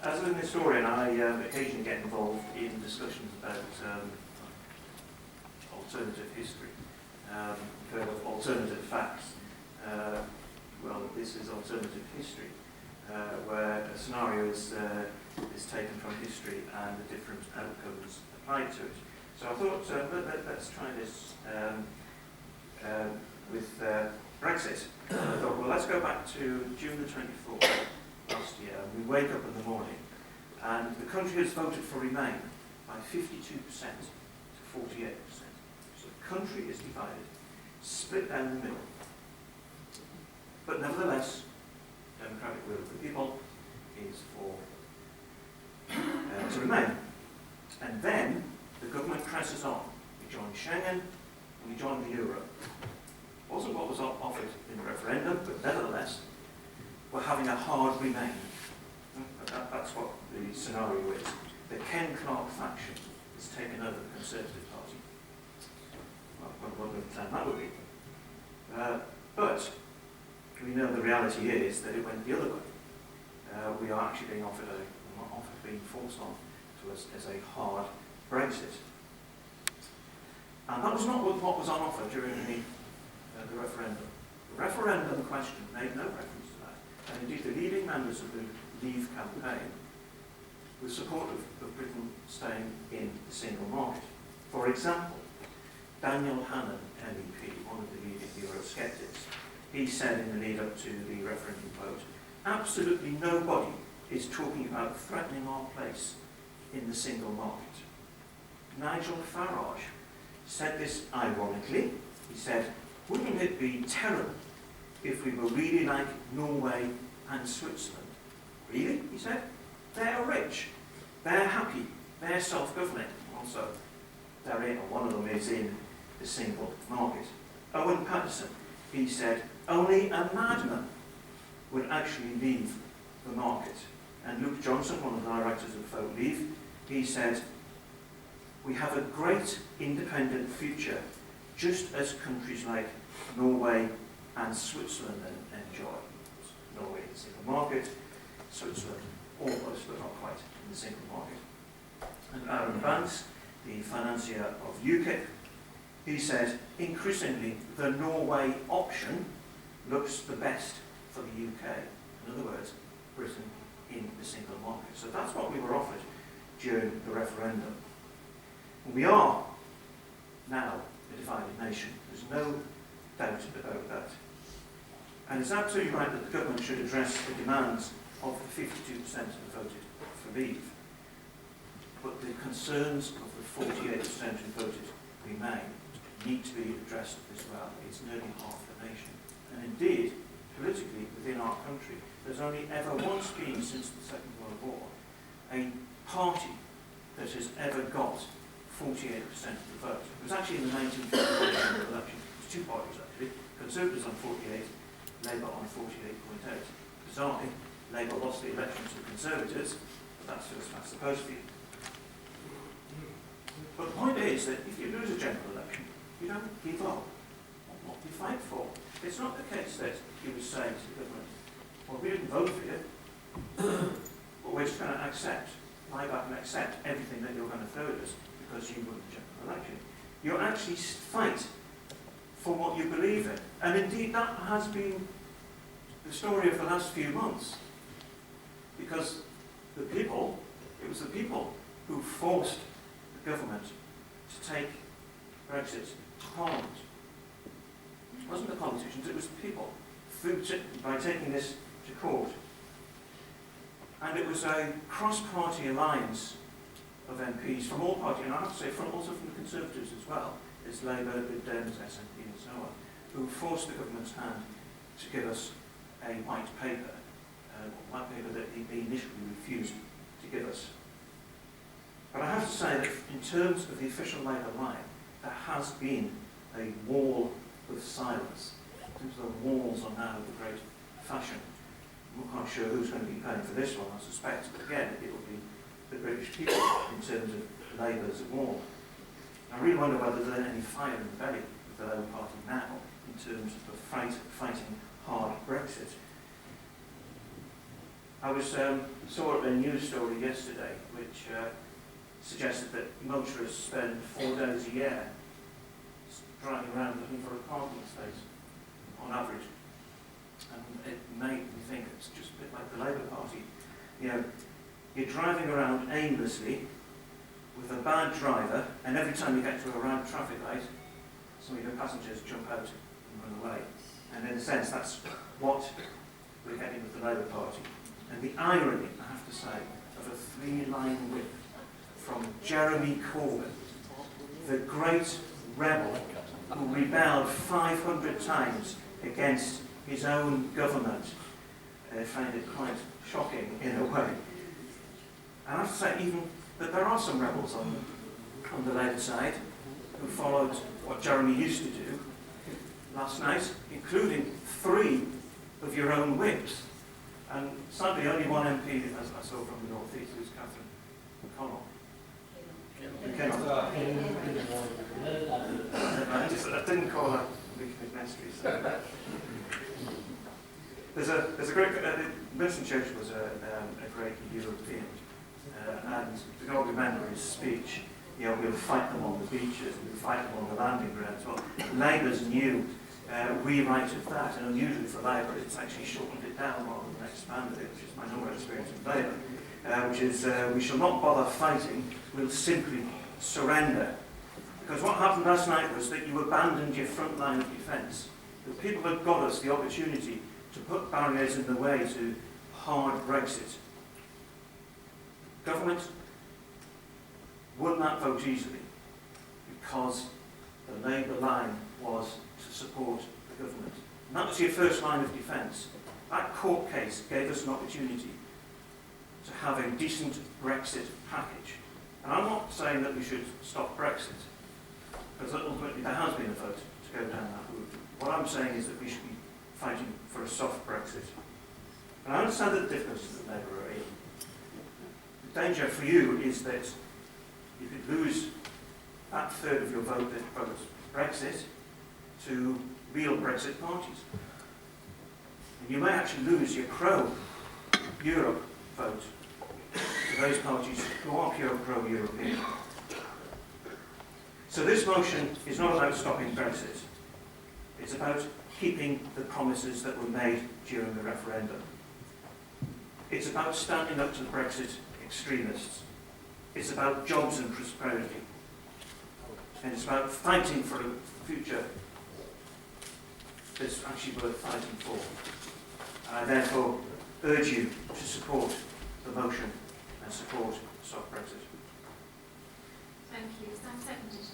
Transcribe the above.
As an historian, I occasionally get involved in discussions about alternative history, alternative facts. Well, this is alternative history, where a scenario is taken from history and the different outcomes applied to it. So I thought, let's try this with Brexit. I thought, well, let's go back to June the 24th last year. We wake up in the morning and the country has voted for Remain by 52% to 48%. So the country is divided, split down the middle. But nevertheless, democratic will of the people is for to Remain. And then the government presses on. We join Schengen, and we join the euro. Wasn't what was offered in the referendum, but nevertheless, we're having a hard Remain. That's what the scenario is. The Ken Clarke faction has taken over the Conservative Party. Well, what a plan that would be. But we know the reality is that it went the other way. We are actually being offered being forced on to us as a hard Brexit. And that was not what was on offer during the referendum. The referendum question made no reference to that. And indeed, the leading members of the Leave campaign were supportive of Britain staying in the single market. For example, Daniel Hannan, MEP, one of the leading Eurosceptics, he said in the lead up to the referendum vote, absolutely nobody is talking about threatening our place in the single market. Nigel Farage said this ironically. He said, wouldn't it be terrible if we were really like Norway and Switzerland? Really? He said. They're rich, they're happy, they're self-governing. Also, they're in, or one of them is in the single market. Owen Paterson, he said, only a madman would actually leave the market. And Luke Johnson, one of the directors of Folk Leave, he said, we have a great independent future, just as countries like Norway and Switzerland enjoy. Norway in the single market, Switzerland almost, but not quite, in the single market. And Aaron Banks, the financier of UKIP, he said, increasingly, the Norway option looks the best for the UK. In other words, Britain in the single market. So that's what we were offered during the referendum. And we are now a divided nation. There's no doubt about that. And it's absolutely right that the government should address the demands of the 52% who voted for Leave. But the concerns of the 48% who voted Remain need to be addressed as well. It's nearly half the nation. And indeed, politically, within our country, there's only ever once been, since the Second World War, a party that has ever got 48% of the vote. It was actually in the 1950 election. It was two parties, actually. Conservatives on 48, Labour on 48.8. Bizarrely, Labour lost the election to the Conservatives, but that's just that's supposed to be. But the point is that if you lose a general election, you don't give up on what you fight for. It's not the case that you would say to the government, well, we didn't vote for you, but we're just going to lie back and accept everything that you're going to throw at us because you won the general election. You actually fight for what you believe in. And indeed, that has been the story of the last few months. Because it was the people who forced the government to take Brexit to Parliament. It wasn't the politicians, it was the people, by taking this to court. And it was a cross-party alliance of MPs from all parties, and I have to say also from the Conservatives as well, as Labour, Lib Dems, SNP and so on, who forced the government's hand to give us a white paper that they initially refused to give us. But I have to say that in terms of the official Labour line, there has been a wall of silence. The walls are now the great fashion. I'm not quite sure who's going to be paying for this one, I suspect, but again, it will be the British people in terms of Labour's wall. I really wonder whether there's any fire in the belly of the Labour Party now in terms of fighting hard Brexit. I saw a news story yesterday which suggested that motorists spend 4 days a year driving around looking for a parking space on average. And it made me think it's just a bit like the Labour Party. You know, you're driving around aimlessly with a bad driver, and every time you get to a round traffic light, some of your passengers jump out and run away. And in a sense, that's what we're getting with the Labour Party. And the irony, I have to say, of a 3-line whip from Jeremy Corbyn, the great rebel who rebelled 500 times against his own government. I find it quite shocking in a way. And I have to say even that there are some rebels on the Labour side who followed what Jeremy used to do last night, including 3 of your own whips. And sadly only one MP, as I saw from the North East, was Catherine McConnell. I didn't call her McNestry. So. There's a great. Winston Churchill was a great European, and we can all remember his speech. You know, we'll fight them on the beaches, we'll fight them on the landing grounds. Well, Labour's new rewrite of that, and unusually for Labour, it's actually shortened it down rather than expanded it, which is my number experience in Labour, which is we shall not bother fighting, we'll simply surrender. Because what happened last night was that you abandoned your front line of defence. The people had got us the opportunity to put barriers in the way to hard Brexit. Government won that vote easily because the Labour line was to support the government. And that was your first line of defence. That court case gave us an opportunity to have a decent Brexit package. And I'm not saying that we should stop Brexit, because ultimately there has been a vote to go down that route. What I'm saying is that we should be fighting for a soft Brexit. And I understand the difficulties that Labour are in. The danger for you is that you could lose that third of your vote that votes Brexit to real Brexit parties. And you may actually lose your pro-Europe vote to those parties who are pure pro-European. So this motion is not about stopping Brexit. It's about keeping the promises that were made during the referendum. It's about standing up to the Brexit extremists. It's about jobs and prosperity. And it's about fighting for a future that's actually worth fighting for. And I therefore urge you to support the motion and support soft Brexit. Thank you. Is that seconded?